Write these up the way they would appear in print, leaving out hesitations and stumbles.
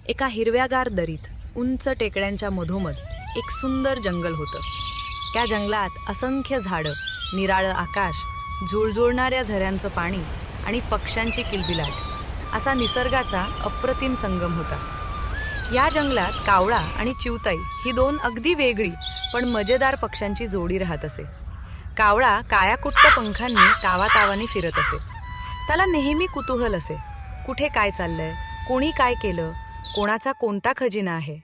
एका हिरव्यागार दरीत उंच टेकड्यांच्या मधोमध एक सुंदर जंगल होतं. त्या जंगलात असंख्य झाडं, निराळं आकाश, झुळझुळणाऱ्या झऱ्यांचं पाणी आणि पक्ष्यांची किलबिलाट असा निसर्गाचा अप्रतिम संगम होता. या जंगलात कावळा आणि चिवताई ही दोन अगदी वेगळी पण मजेदार पक्ष्यांची जोडी राहत असे. कावळा कायाकुट्ट पंखांनी तावातावाने फिरत असे. त्याला नेहमी कुतूहल असे, कुठे काय चाललंय, कोणी काय केलं, कोणाचा कोणता खजिना आहे.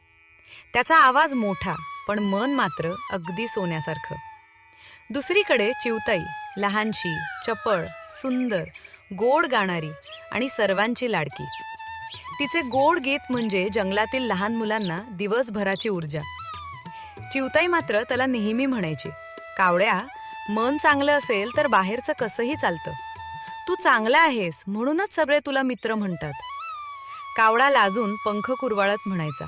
त्याचा आवाज मोठा पण मन मात्र अगदी सोन्यासारखं. दुसरीकडे चिवताई लहानशी, चपळ, सुंदर, गोड गाणारी आणि सर्वांची लाडकी. तिचे गोड गीत म्हणजे जंगलातील लहान मुलांना दिवसभराची ऊर्जा. चिवताई मात्र त्याला नेहमी म्हणायची, कावळ्या, मन चांगलं असेल तर बाहेरचं कसंही चालतं. तू चांगला आहेस म्हणूनच सगळे तुला मित्र म्हणतात. कावळा लाजून पंख कुरवाळत म्हणायचा,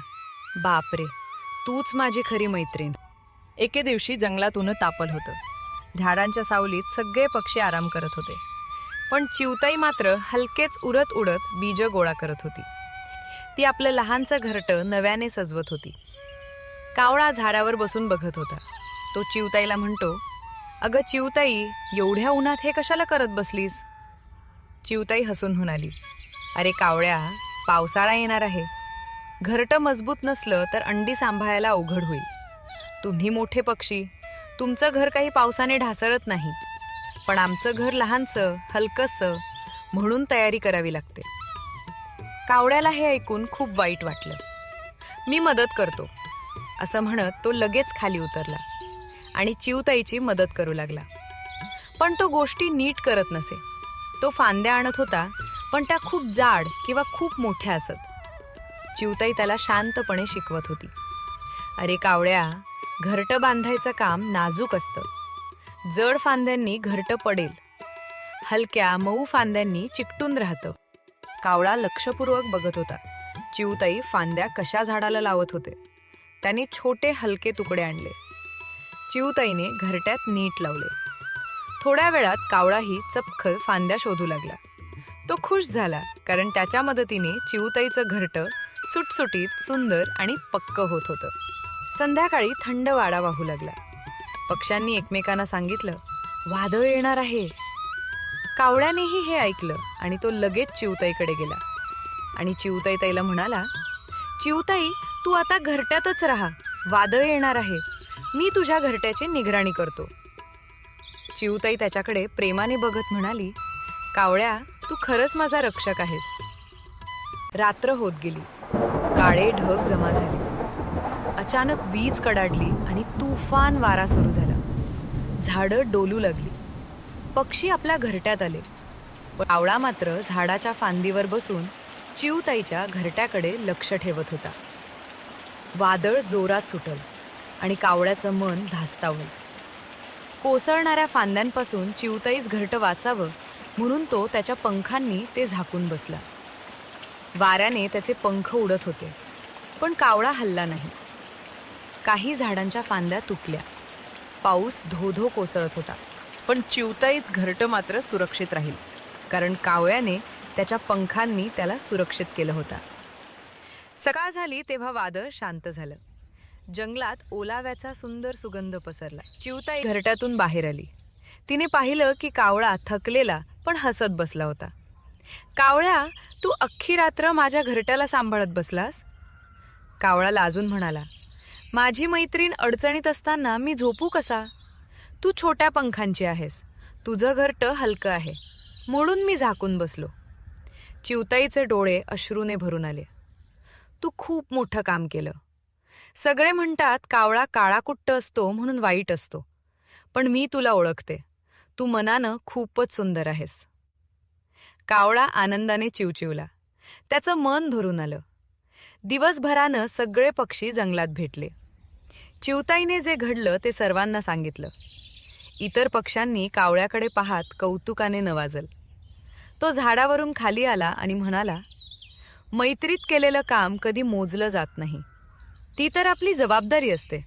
बापरे, तूच माझी खरी मैत्रीण. एके दिवशी जंगलात ऊन तापलं होतं. झाडांच्या सावलीत सगळे पक्षी आराम करत होते, पण चिवताई मात्र हलकेच उडत उडत बीज गोळा करत होती. ती आपलं लहानचं घरटं नव्याने सजवत होती. कावळा झाडावर बसून बघत होता. तो चिवताईला म्हणतो, अगं चिवताई, एवढ्या उन्हात हे कशाला करत बसलीस? चिवताई हसून म्हणाली, अरे कावळ्या, पावसाळा येणार आहे. घरटं मजबूत नसलं तर अंडी सांभाळायला अवघड होईल. तुम्ही मोठे पक्षी, तुमचं घर काही पावसाने ढासळत नाही, पण आमचं घर लहानसं, हलकंसं, म्हणून तयारी करावी लागते. कावळ्याला हे ऐकून खूप वाईट वाटलं. मी मदत करतो, असं म्हणत तो लगेच खाली उतरला आणि चिवताईची मदत करू लागला. पण तो गोष्टी नीट करत नसे. तो फांद्या आणत होता, पण त्या खूप जाड किंवा खूप मोठ्या असत. चिवताई त्याला शांतपणे शिकवत होती, अरे कावळ्या, घरटं बांधायचं काम नाजूक असतं. जड फांद्यांनी घरटं पडेल, हलक्या मऊ फांद्यांनी चिकटून राहतं. कावळा लक्षपूर्वक बघत होता. चिवताई फांद्या कशा झाडाला लावत होते. त्यांनी छोटे हलके तुकडे आणले. चिवताईने घरट्यात नीट लावले. थोड्या वेळात कावळाही चपखल फांद्या शोधू लागला. तो खुश झाला, कारण त्याच्या मदतीने चिवताईचं घरटं सुटसुटीत, सुंदर आणि पक्क होत होतं. संध्याकाळी थंड वारा वाहू लागला. पक्ष्यांनी एकमेकांना सांगितलं, वादळ येणार आहे. कावळ्यानेही हे ऐकलं आणि तो लगेच चिवताईकडे गेला आणि चिवताई ताईला म्हणाला, चिवताई, तू आता घरट्यातच राहा, वादळ येणार आहे. मी तुझ्या घरट्याची निगराणी करतो. चिवताई त्याच्याकडे प्रेमाने बघत म्हणाली, कावळ्या, तू खरंच माझा रक्षक आहेस. रात्र होत गेली. काळे ढग जमा झाले. अचानक वीज कडाडली आणि तुफान वारा सुरू झाला. झाडं डोलू लागली. पक्षी आपल्या घरट्यात आले. पण कावळा मात्र झाडाच्या फांदीवर बसून चिवताईच्या घरट्याकडे लक्ष ठेवत होता. वादळ जोरात सुटल आणि कावळ्याचं मन धास्तावलं. कोसळणाऱ्या फांद्यांपासून चिवताईच घरटं वाचावं म्हणून तो त्याच्या पंखांनी ते झाकून बसला. वाऱ्याने त्याचे पंख उडत होते, पण कावळा हलला नाही. काही झाडांच्या फांद्या तुटल्या. पाऊस धो-धो कोसळत होता, पण चिवताईच घरटं मात्र सुरक्षित राहील, कारण कावळ्याने त्याच्या पंखांनी त्याला सुरक्षित केलं होतं. सकाळ झाली तेव्हा वादळ शांत झालं. जंगलात ओलाव्याचा सुंदर सुगंध पसरला. चिवताई घरट्यातून बाहेर आली. तिने पाहिलं की कावळा थकलेला पण हसत बसला होता. कावळ्या, तू अख्खी रात्र माझ्या घरट्याला सांभाळत बसलास? कावळा लाजून म्हणाला, माझी मैत्रीण अडचणीत असताना मी झोपू कसा? तू छोट्या पंखांची आहेस, तुझं घरटं हलकं आहे, म्हणून मी झाकून बसलो. चिवताईचे डोळे अश्रूने भरून आले. तू खूप मोठं काम केलं. सगळे म्हणतात कावळा काळाकुट्ट असतो म्हणून वाईट असतो, पण मी तुला ओळखते. तू मनानं खूपच सुंदर आहेस. कावळा आनंदाने चिवचिवला. त्याचं मन भरून आलं. दिवसभरानं सगळे पक्षी जंगलात भेटले. चिवताईने जे घडलं ते सर्वांना सांगितलं. इतर पक्ष्यांनी कावळ्याकडे पाहत कौतुकाने नवाजलं. तो झाडावरून खाली आला आणि म्हणाला, मैत्रीत केलेलं काम कधी मोजलं जात नाही. ती तर आपली जबाबदारी असते.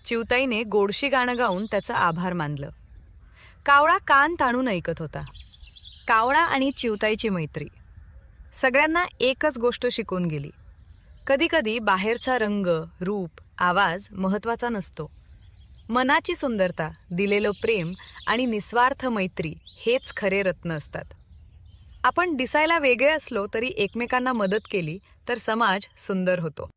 चिवताईने गोडशी गाणं गाऊन त्याचं आभार मानलं. कावळा कान ताणून ऐकत होता. कावळा आणि चिवताईची मैत्री सगळ्यांना एकच गोष्ट शिकून गेली, कधीकधी बाहेरचा रंग, रूप, आवाज महत्वाचा नसतो. मनाची सुंदरता, दिलेलं प्रेम आणि निस्वार्थ मैत्री हेच खरे रत्न असतात. आपण दिसायला वेगळे असलो तरी एकमेकांना मदत केली तर समाज सुंदर होतो.